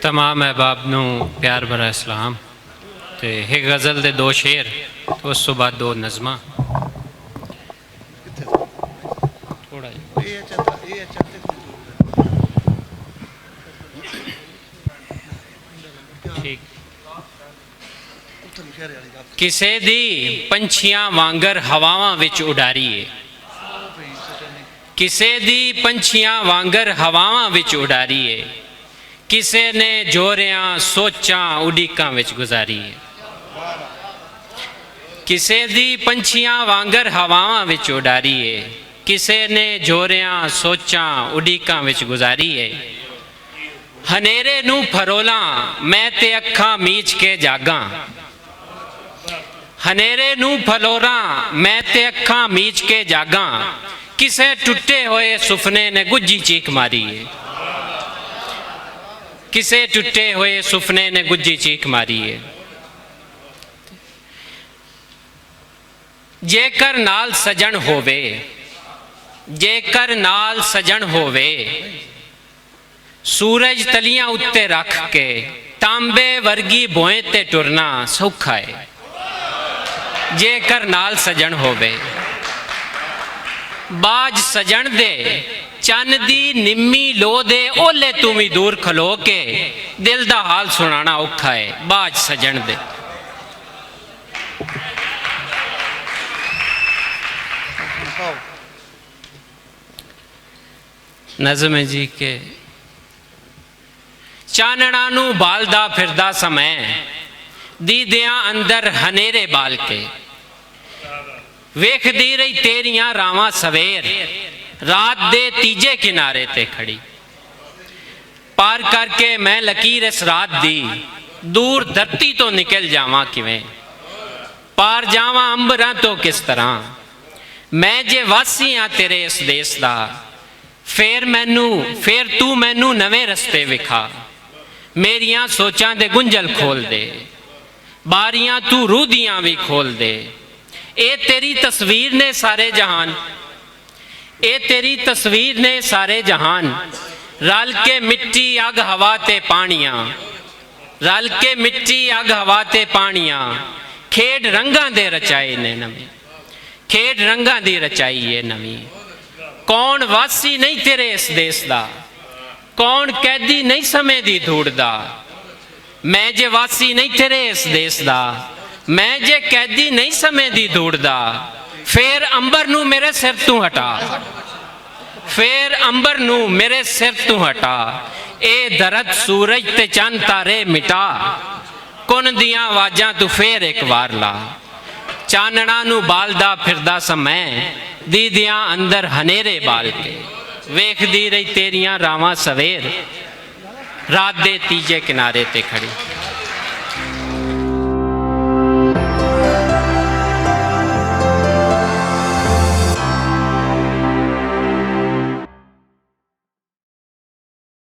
तमाम अहबाब नू प्यार भरा इस्लाम। तो एक गज़ल दे दो शेर, तो उस तो बाद दो नज़मा। थोड़ा ठीक। किसे दी पंछियां वांगर हवावां विच उडारीए, किसे दी पंछियां वांगर हवावां विच उडारीए, किसे ने जोरियां सोचां उड़ीकां विच गुजारीए। किसे दी पंछियां वांगर हवावां विच उडारीए, किसे ने जोरियां सोचां उड़ीकां विच गुजारीए। हनेरे नू फरोलां मैं ते अखां मीच के जागां, हनेरे नू फलोरां मैं ते अखां मीच के जागां, किसे टुटे होए सुफने ने गुज्जी चीख मारी है, किसे टुटे हुए सुफने ने गुज्जी चीख मारी है। जेकर नाल सजन होवे, जेकर नाल सजन होवे, सूरज तलियां उत्ते रख के तांबे वर्गी भोए ते टुरना सौखा है। जेकर नाल सजन होवे, बाज सजन दे चन दी निम्मी लो दे ओले तू भी दूर खलो के दिल दा हाल सुनाना औखा है। बाज सजन दे नज़म है जी के चानना नू बालदा फिरदा समय दीदियां अंदर हनेरे बाल के, वेखदी रही तेरियां रावां सवेर रात दे तीजे किनारे ते खड़ी। पार करके मैं लकीर इस रात दी दूर धरती तो निकल जावां किवें, पार जावां अंबरां तो किस तरह, मैं जे वासी हाँ तेरे इस देश दा, फिर तू मैनू नवे रस्ते विखा, मेरियां सोचां दे गुंजल खोल दे, बारियां तू रूह दियां भी खोल दे। ए तेरी तस्वीर ने सारे जहान, ए तेरी तस्वीर ने सारे जहान, रल के मिट्टी अग हवा ते पानियां, रल के मिट्टी अग हवा ते पानियां, खेड रंगां दे रचाए ने नवी, खेड रंगां दी रचाई है नवी। कौन वासी नहीं तेरे इस देश दा, कौन कैदी नहीं समय दी धूड़ दा, मैं जे वासी नहीं तेरे इस देश दा, मैं जे कैदी नहीं समय दी धूड़ दा, फिर अंबर नू मेरे सिर तू हटा, फिर अंबर नू मेरे सिर तू हटा, ए दरद सूरज ते चंद तारे मिटा, कुन दियां आवाजां तू फिर एक बार ला। चानना नू बालदा फिरदा समय दीदियां अंदर हनेरे बाल के, वेखदी रही तेरियां रावां सवेर रात दे तीजे किनारे ते खड़ी।